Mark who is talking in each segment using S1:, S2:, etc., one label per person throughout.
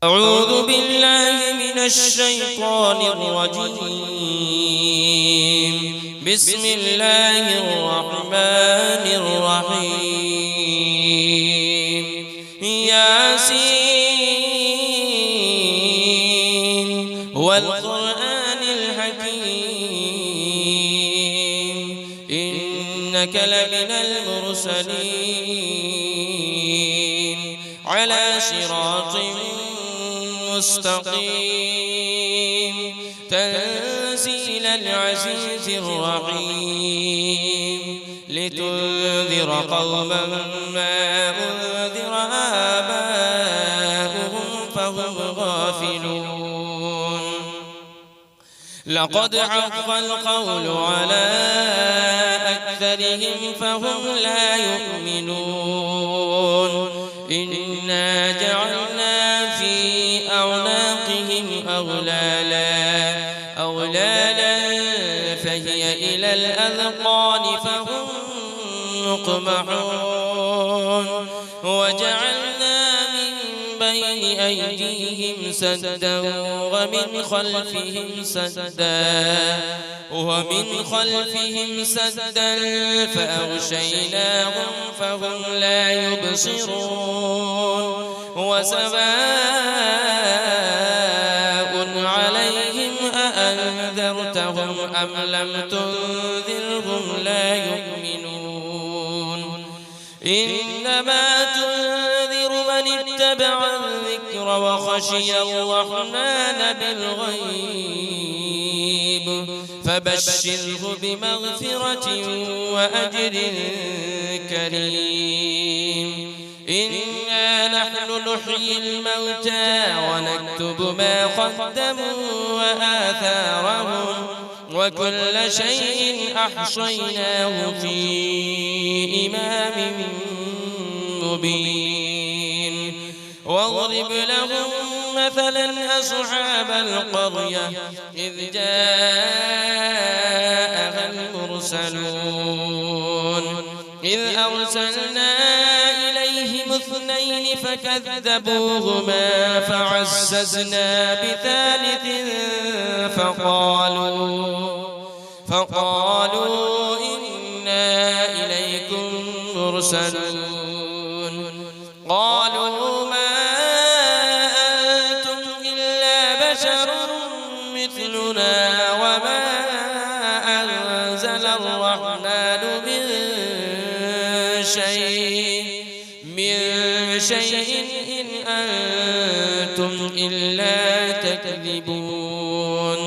S1: أعوذ بالله من الشيطان الرجيم. بسم الله الرحمن الرحيم. ياسين والقرآن الحكيم إنك لمن المرسلين على صراط مستقيم تنزيل العزيز الرحيم لتنذر قوما ما أنذر آباؤهم فهم غافلون. لقد حق القول على أكثرهم فهم لا يؤمنون. إنا جعلنا في أعناقهم أغلالا فهي إلى الأذقان فهم مقمحون. وجعلنا من بين أيديهم سدا ومن خلفهم سدا فأغشيناهم فهم لا يبصرون. وسواء عليهم أأنذرتهم أم لم تنذرهم لا يؤمنون. إنما تنذر من اتبع الذكر وخشي الرحمن بالغيب فبشره بمغفرة وأجر كريم. إنا نحن نحيي الموتى ونكتب ما قدموا وآثارهم وكل شيء أحصيناه في إمام مبين. واضرب لهم مثلا أصحاب القرية إذ جاءها المرسلون إذ أرسلنا إليهم اثنين فكذبوهما فعززنا بثالث فقالوا إنا إليكم مرسلون. قالوا ما أنتم إلا بشر مثلنا وما أنزل الرحمن من شيء إن أنتم إلا تكذبون.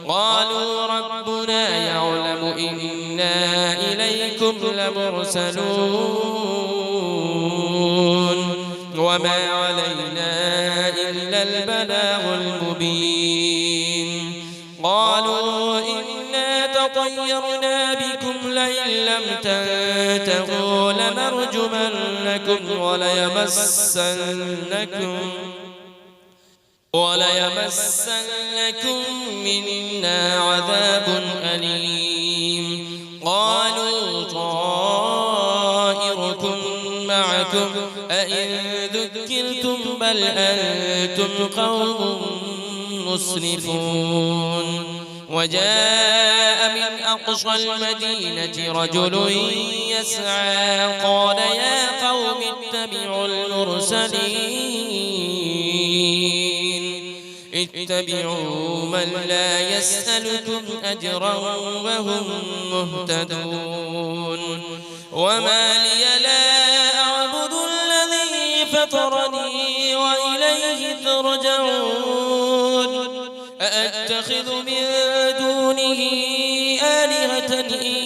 S1: قالوا ربنا يعلم إنا إليكم لمرسلون وما علينا إلا البلاغ المبين. قالوا إنا تطيرنا بكم لئن لم تنتهوا لنرجمنكم وليمسنكم منا عذاب أليم. قالوا طائركم معكم أئن ذكرتم بل أنتم قوم مسرفون. وجاء من أقصى المدينة رجل يسعى قال يا قوم اتبعوا من لا يسألكم أجرا وهم مهتدون. وما لي لا أعبد الذي فطرني وإليه ترجعون. أأتخذ من دونه آلهة إن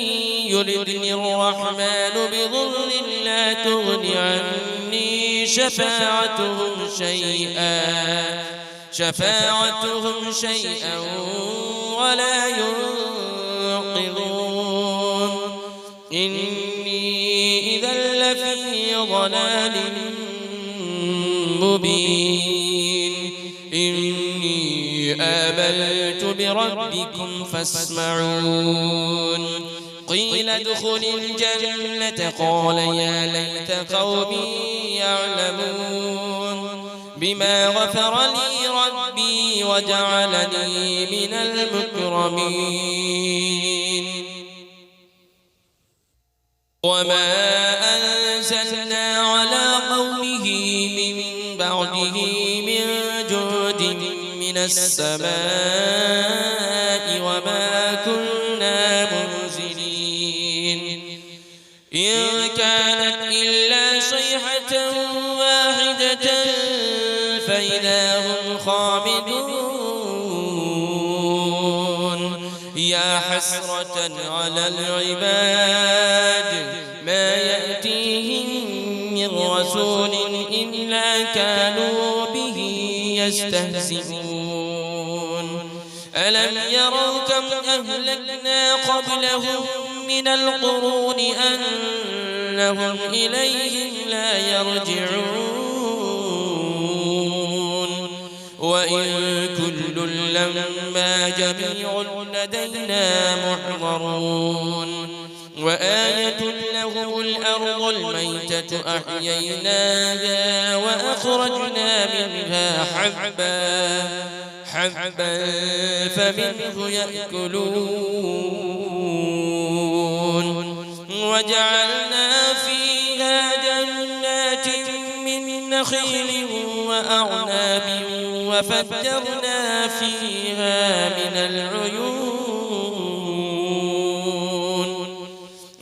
S1: يردني الرحمن بضر لا تغن عني شفاعتهم شيئا ولا ينقذون. إني إذا لفي ضلال مبين. إني آمنت بربكم فاسمعون. قيل ادخل الجنة قال يا ليت قومي يعلمون. بما غفر لي ربي وجعلني من المكرمين وما أنزلنا على قومه من بعده من جود من السماء وما كنا منزلين إن كانت إلا صيحة واحدة فإذا هم خامدون يا حسرة على العباد ما يأتيهم من رسول إلا كانوا به يستهزئون ألم يروا كم أهلكنا قبلهم من القرون أنهم إليهم لا يرجعون وإن كل لما جميع لدينا محضرون وآية لهم الأرض الميتة أحييناها وأخرجنا منها حبا فمنه يأكلون وجعلنا فيها جنات من نخيل وأعناب وفجرنا فيها من العيون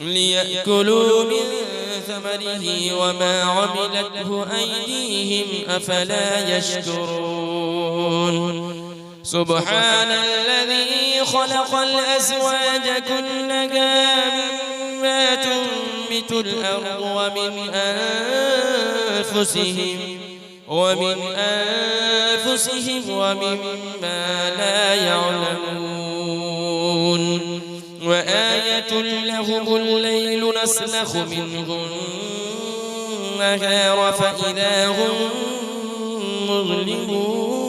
S1: ليأكلوا من ثمره وما عملته أيديهم أفلا يشكرون سبحان الذي خلق الأزواج كلها مما تنبت الأرض ومن أنفسهم ومما لا يعلمون وآية لهم الليل نسلخ منه النهار فإذا هم مظلمون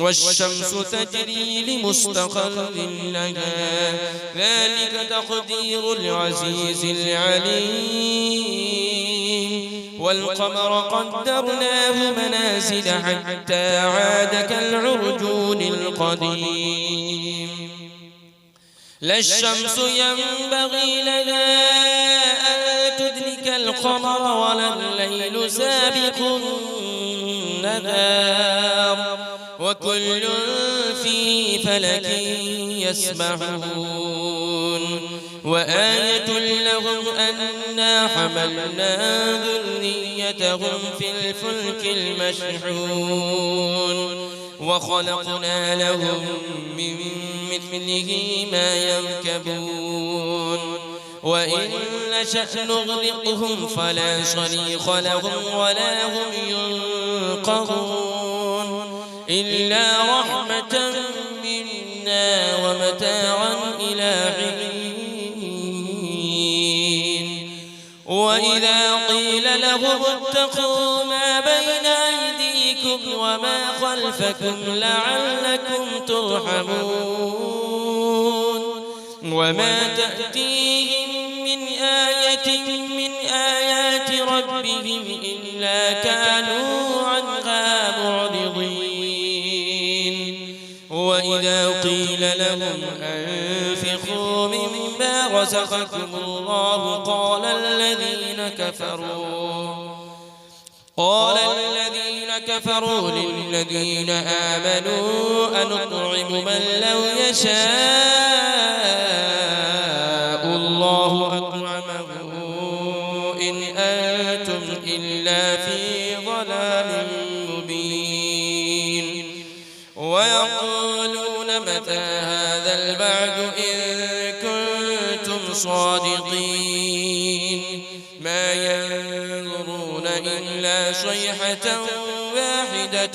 S1: والشمس تجري لمستقر لها ذلك تقدير العزيز العليم والقمر قدرناه منازل حتى عاد كالعرجون القديم لا الشمس ينبغي لها أن تدرك القمر ولا الليل سابق النهار وكل في فلك يسبحون وآية لهم أنا حملنا ذريتهم في الفلك المشحون وخلقنا لهم من مثله ما يركبون وإن نشأ نغرقهم فلا صريخ لهم ولا هم ينقذون إلا رحمة منا ومتاعا إلى حين وإذا قيل لهم اتقوا ما بين أيديكم وما خلفكم لعلكم ترحمون وما تأتيهم من آية من آيات ربهم إلا كانوا عنها معرضين وإذا قيل لهم أنفقوا مما رزقكم الله قال الذين كفروا للذين آمنوا أنطعم من لو يشاء الله أطعمه إن أنتم إلا في ضلال مبين ويقولون متى هذا البعد إن كنتم صادقين ما ينظرون إلا صيحة واحدة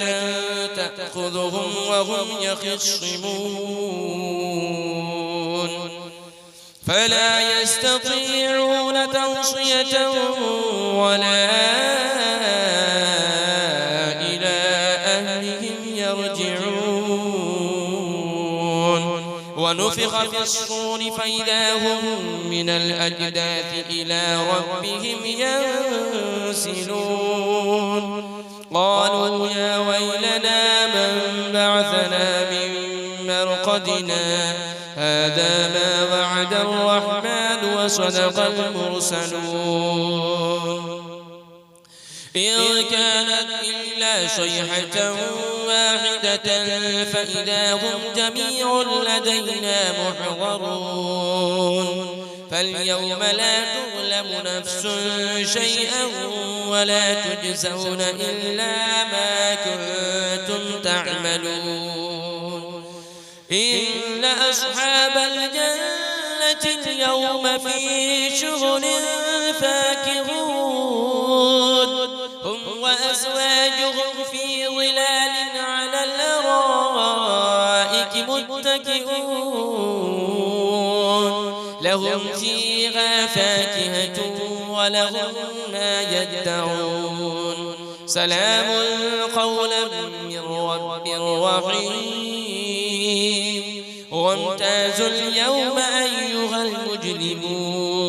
S1: تأخذهم وهم يخصمون فلا يستطيعون توصية ولا إلى أهلهم يرجعون ونفخ في الصور فإذا هم من الأجداث إلى ربهم ينسلون قالوا يا ويلنا من بعثنا من مرقدنا هذا ما وعد الرحمن وصدق المرسلون إن كانت إلا صيحة واحدة فإذا هم جميع لدينا محضرون فاليوم لا تظلم نفس شيئا ولا تجزون إلا ما كنتم تعملون إن أصحاب الجنة اليوم في شغل فاكهون هم وأزواجهم في ظلال على الأرائك متكئون لهم فيها فاكهة ولهم ما يدعون سلام قولا من رب رحيم وامتازوا اليوم أيها المجرمون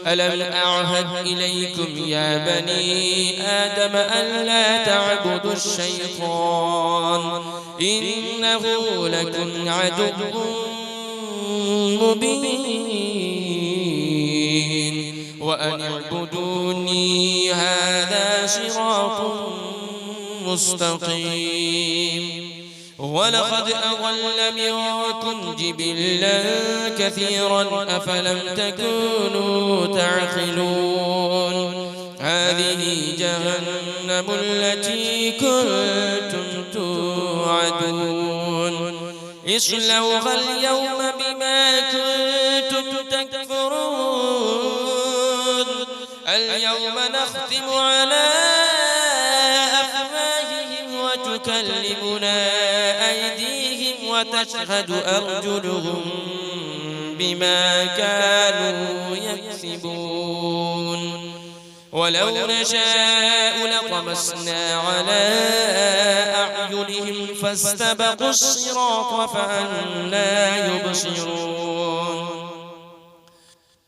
S1: ألم أعهد إليكم يا بني آدم ألا تعبدوا الشيطان إنه لكم عدو مبين وأن اعبدوني هذا صراط مستقيم ولقد أضل منكم جبلا كثيرا أفلم تكونوا تعقلون هذه جهنم التي كنتم توعدون اصلوها اليوم بما كنتم تكفرون اليوم نختم على أفواههم وتكلمنا أيديهم وتشهد أرجلهم بما كانوا يكسبون ولو نشاء لطمسنا على أعينهم فاستبقوا الصراط فأنى يبصرون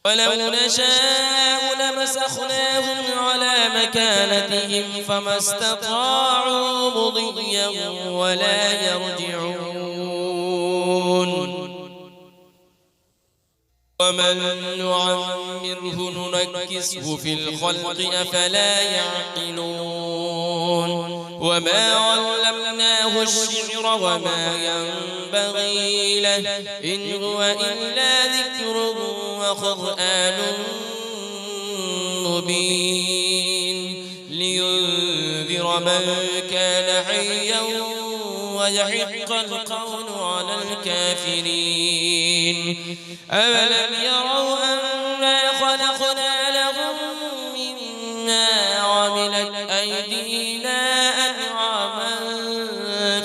S1: ولو نشاء لمسخناهم على مكانتهم فما استطاعوا مضيا ولا يرجعون ومن نعمره ننكسه في الخلق أفلا يعقلون وما علمناه الشعر وما ينبغي له إن هو إلا ذكر وقرآن مبين لينذر من كان حيا ويحق القول على الكافرين أولم يروا أنا خلقنا لهم مما عملت أيدينا أنعاما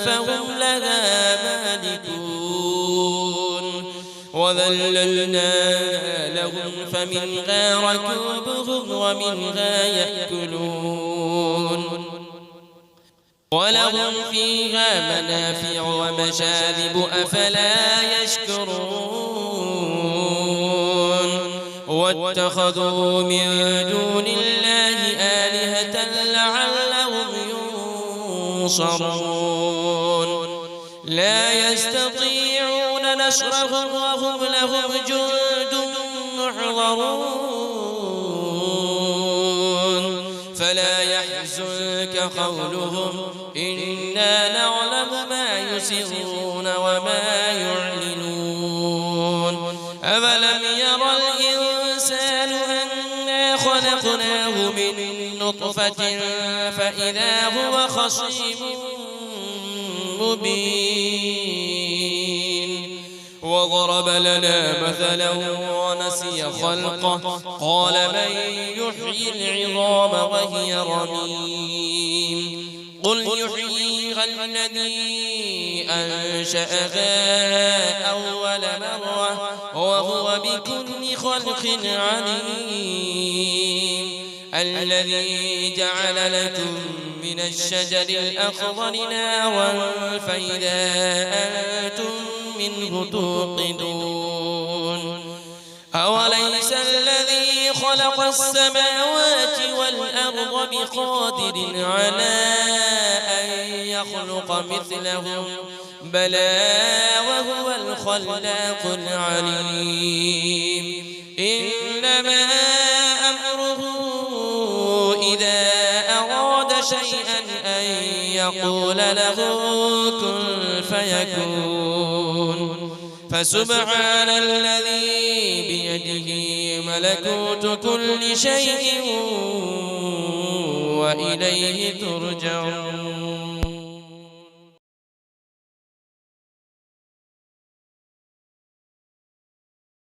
S1: فهم لها مالكون وذللناها لهم فمنها ركوبهم ومنها يأكلون ولهم فيها منافع ومشارب أفلا يشكرون واتخذوا من دون الله آلهة لعلهم ينصرون لا يستطيعون نصرهم وهم لهم جند محضرون فلا يحزنك قولهم إنا نعلم ما يسرون وما يعلنون أولم يرى الإنسان أنا خلقناه من نطفة فإذا هو خصيم مبين وضرب لنا مثلا ونسي خلقه قال من يحيي العظام وهي رميم قل يحييها الذي أنشأها أول مرة وهو بكل خلق عليم الذي جعل لكم من الشجر الأخضر نارا فإذا أنتم منه توقدون أوليس الذي خلق السماوات والأرض بقادر على أن يخلق مثلهم بلى وهو الخلاق العليم إنما أمره إذا أراد شيئا أن يقول له كن فيكون فسبحان الذي بيده ملكوت كل شيء وإليه ترجعون